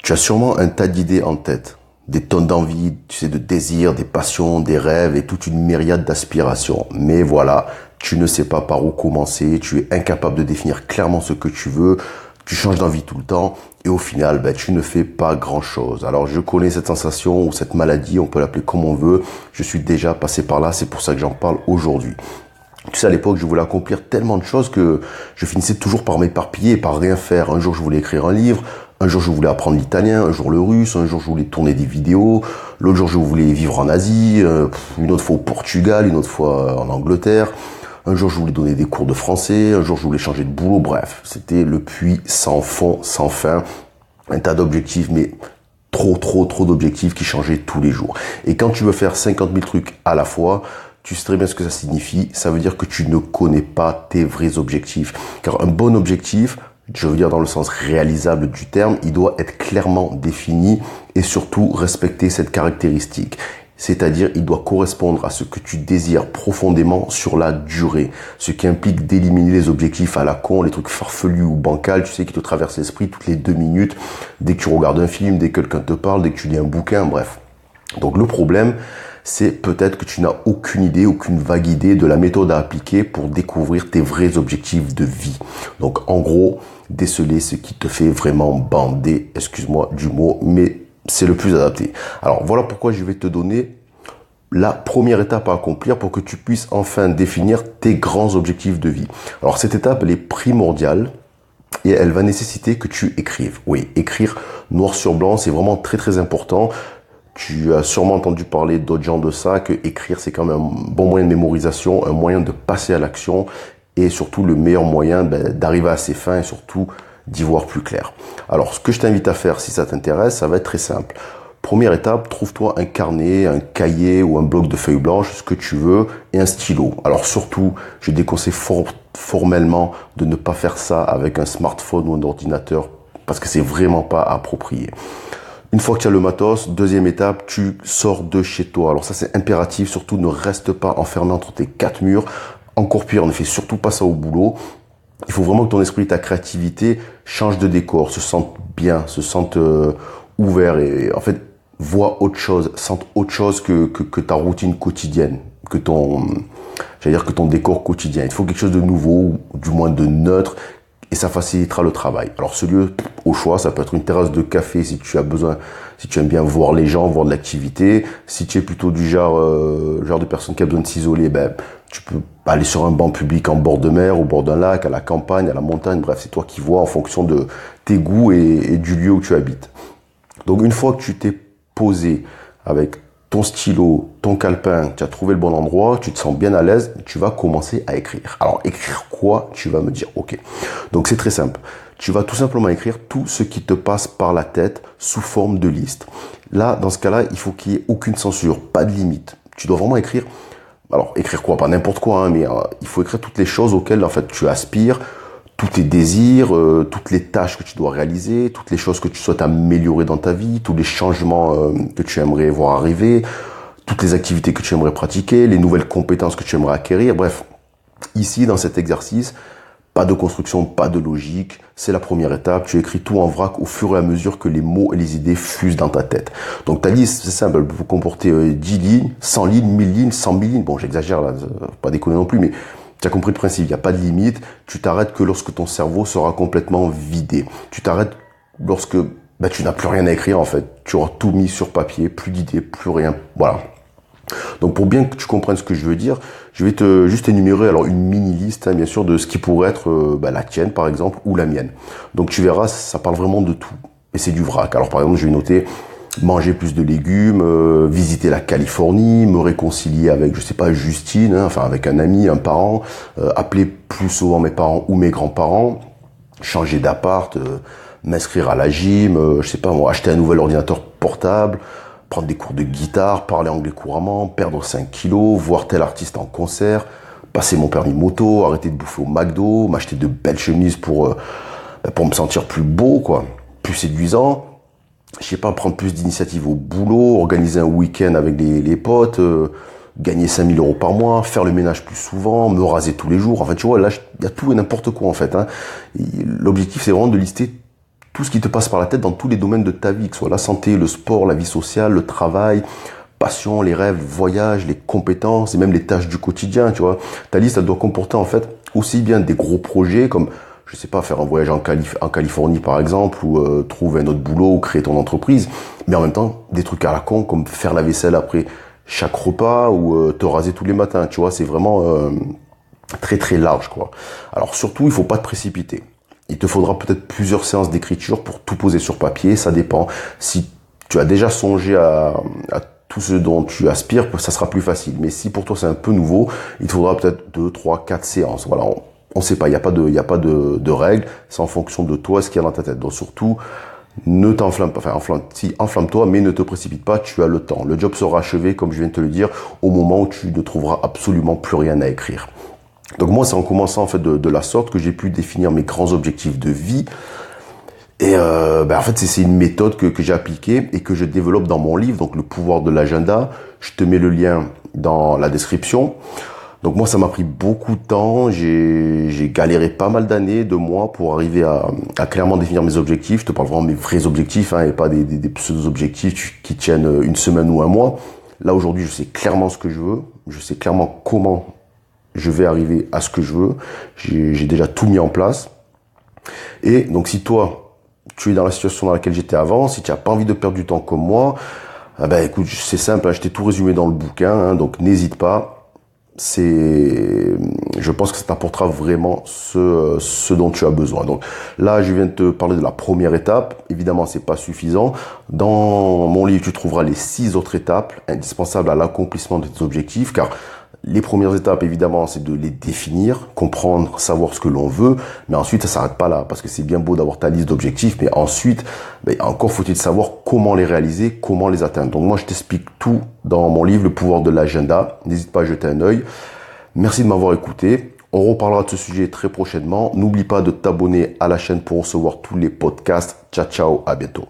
Tu as sûrement un tas d'idées en tête, des tonnes d'envie, tu sais, de désirs, des passions, des rêves et toute une myriade d'aspirations. Mais voilà, tu ne sais pas par où commencer, tu es incapable de définir clairement ce que tu veux, tu changes d'envie tout le temps et au final, tu ne fais pas grand-chose. Alors je connais cette sensation ou cette maladie, on peut l'appeler comme on veut, je suis déjà passé par là, c'est pour ça que j'en parle aujourd'hui. Tu sais, à l'époque, je voulais accomplir tellement de choses que je finissais toujours par m'éparpiller et par rien faire. Un jour, je voulais écrire un livre. Un jour, je voulais apprendre l'italien. Un jour, le russe. Un jour, je voulais tourner des vidéos. L'autre jour, je voulais vivre en Asie. Une autre fois au Portugal. Une autre fois en Angleterre. Un jour, je voulais donner des cours de français. Un jour, je voulais changer de boulot. Bref, c'était le puits sans fond, sans fin. Un tas d'objectifs, mais trop d'objectifs qui changeaient tous les jours. Et quand tu veux faire 50 000 trucs à la fois, tu sais très bien ce que ça signifie. Ça veut dire que tu ne connais pas tes vrais objectifs. Car un bon objectif, je veux dire dans le sens réalisable du terme, il doit être clairement défini et surtout respecter cette caractéristique. C'est-à-dire, il doit correspondre à ce que tu désires profondément sur la durée. Ce qui implique d'éliminer les objectifs à la con, les trucs farfelus ou bancals, tu sais, qui te traversent l'esprit toutes les 2 minutes, dès que tu regardes un film, dès que quelqu'un te parle, dès que tu lis un bouquin, bref. Donc le problème, c'est peut-être que tu n'as aucune idée, aucune vague idée de la méthode à appliquer pour découvrir tes vrais objectifs de vie. Donc en gros, déceler ce qui te fait vraiment bander, excuse-moi du mot, mais c'est le plus adapté. Alors voilà pourquoi je vais te donner la première étape à accomplir pour que tu puisses enfin définir tes grands objectifs de vie. Alors cette étape, elle est primordiale et elle va nécessiter que tu écrives. Oui, écrire noir sur blanc, c'est vraiment très important. Tu as sûrement entendu parler d'autres gens de ça, que écrire c'est quand même un bon moyen de mémorisation, un moyen de passer à l'action et surtout le meilleur moyen d'arriver à ses fins et surtout d'y voir plus clair. Alors ce que je t'invite à faire si ça t'intéresse, ça va être très simple. Première étape, trouve-toi un carnet, un cahier ou un bloc de feuilles blanches, ce que tu veux, et un stylo. Alors surtout, je déconseille formellement de ne pas faire ça avec un smartphone ou un ordinateur parce que c'est vraiment pas approprié. Une fois que tu as le matos, deuxième étape, tu sors de chez toi. Alors ça c'est impératif, surtout ne reste pas enfermé entre tes 4 murs. Encore pire, ne fais surtout pas ça au boulot. Il faut vraiment que ton esprit, ta créativité change de décor, se sente bien, se sente ouvert et en fait vois autre chose, sente autre chose que ta routine quotidienne, que ton décor quotidien. Il te faut quelque chose de nouveau, ou du moins de neutre, et ça facilitera le travail. Alors ce lieu, au choix, ça peut être une terrasse de café si tu as besoin, si tu aimes bien voir les gens, voir de l'activité. Si tu es plutôt du genre de personne qui a besoin de s'isoler, tu peux aller sur un banc public en bord de mer, au bord d'un lac, à la campagne, à la montagne. Bref, c'est toi qui vois en fonction de tes goûts et du lieu où tu habites. Donc une fois que tu t'es posé avec ton stylo, ton calepin, tu as trouvé le bon endroit, tu te sens bien à l'aise, tu vas commencer à écrire. Alors, écrire quoi? Tu vas me dire, ok. Donc, c'est très simple. Tu vas tout simplement écrire tout ce qui te passe par la tête sous forme de liste. Là, dans ce cas-là, il faut qu'il n'y ait aucune censure, pas de limite. Tu dois vraiment écrire, alors, écrire quoi? Pas n'importe quoi, mais il faut écrire toutes les choses auxquelles, en fait, tu aspires, tous tes désirs, toutes les tâches que tu dois réaliser, toutes les choses que tu souhaites améliorer dans ta vie, tous les changements que tu aimerais voir arriver, toutes les activités que tu aimerais pratiquer, les nouvelles compétences que tu aimerais acquérir. Bref, ici, dans cet exercice, pas de construction, pas de logique. C'est la première étape. Tu écris tout en vrac au fur et à mesure que les mots et les idées fusent dans ta tête. Donc ta liste, c'est simple, elle peut comporter 10 lignes, 100 lignes, 1000 lignes, 100 000 lignes. Bon, j'exagère là, pas déconner non plus, mais tu as compris le principe, il n'y a pas de limite. Tu t'arrêtes que lorsque ton cerveau sera complètement vidé. Tu t'arrêtes lorsque tu n'as plus rien à écrire en fait. Tu auras tout mis sur papier, plus d'idées, plus rien. Voilà. Donc pour bien que tu comprennes ce que je veux dire, je vais te juste énumérer alors une mini liste bien sûr de ce qui pourrait être la tienne par exemple ou la mienne. Donc tu verras, ça parle vraiment de tout. Et c'est du vrac. Alors par exemple, je vais noter manger plus de légumes, visiter la Californie, me réconcilier avec, je sais pas, Justine, enfin avec un ami, un parent, appeler plus souvent mes parents ou mes grands-parents, changer d'appart, m'inscrire à la gym, je sais pas moi, acheter un nouvel ordinateur portable, prendre des cours de guitare, parler anglais couramment, perdre 5 kilos, voir tel artiste en concert, passer mon permis moto, arrêter de bouffer au McDo, m'acheter de belles chemises pour me sentir plus beau, quoi, plus séduisant. Je sais pas, prendre plus d'initiatives au boulot, organiser un week-end avec les potes, gagner 5 000 euros par mois, faire le ménage plus souvent, me raser tous les jours. En fait, tu vois, là, il y a tout et n'importe quoi, en fait. L'objectif, c'est vraiment de lister tout ce qui te passe par la tête dans tous les domaines de ta vie, que ce soit la santé, le sport, la vie sociale, le travail, passion, les rêves, le voyage, les compétences et même les tâches du quotidien, tu vois. Ta liste, elle doit comporter en fait aussi bien des gros projets comme, je sais pas, faire un voyage en Californie par exemple, ou trouver un autre boulot, ou créer ton entreprise, mais en même temps, des trucs à la con comme faire la vaisselle après chaque repas ou te raser tous les matins, tu vois. C'est vraiment très très large, quoi. Alors surtout, il faut pas te précipiter. Il te faudra peut-être plusieurs séances d'écriture pour tout poser sur papier, ça dépend. Si tu as déjà songé à tout ce dont tu aspires, ça sera plus facile. Mais si pour toi c'est un peu nouveau, il te faudra peut-être 2, 3, 4 séances. Voilà, on sait pas, il n'y a pas de règles, c'est en fonction de toi, ce qu'il y a dans ta tête. Donc surtout, ne t'enflamme pas, enflamme-toi, mais ne te précipite pas, tu as le temps. Le job sera achevé, comme je viens de te le dire, au moment où tu ne trouveras absolument plus rien à écrire. Donc moi, c'est en commençant en fait de la sorte que j'ai pu définir mes grands objectifs de vie. Et en fait, c'est une méthode que j'ai appliquée et que je développe dans mon livre, donc le pouvoir de l'agenda. Je te mets le lien dans la description. Donc moi, ça m'a pris beaucoup de temps. J'ai galéré pas mal d'années, de mois, pour arriver à clairement définir mes objectifs. Je te parle vraiment de mes vrais objectifs, hein, et pas des pseudo-objectifs qui tiennent une semaine ou un mois. Là, aujourd'hui, je sais clairement ce que je veux. Je sais clairement comment je vais arriver à ce que je veux. J'ai déjà tout mis en place. Et donc, si toi, tu es dans la situation dans laquelle j'étais avant, si tu n'as pas envie de perdre du temps comme moi, écoute, c'est simple, hein, je t'ai tout résumé dans le bouquin, hein, donc n'hésite pas. Je pense que ça t'apportera vraiment ce dont tu as besoin. Donc là, je viens de te parler de la première étape. Évidemment, c'est pas suffisant. Dans mon livre, tu trouveras les 6 autres étapes indispensables à l'accomplissement de tes objectifs, car les premières étapes, évidemment, c'est de les définir, comprendre, savoir ce que l'on veut. Mais ensuite, ça s'arrête pas là, parce que c'est bien beau d'avoir ta liste d'objectifs, mais ensuite, encore faut-il savoir comment les réaliser, comment les atteindre. Donc moi, je t'explique tout dans mon livre, Le pouvoir de l'agenda. N'hésite pas à jeter un œil. Merci de m'avoir écouté. On reparlera de ce sujet très prochainement. N'oublie pas de t'abonner à la chaîne pour recevoir tous les podcasts. Ciao, ciao, à bientôt.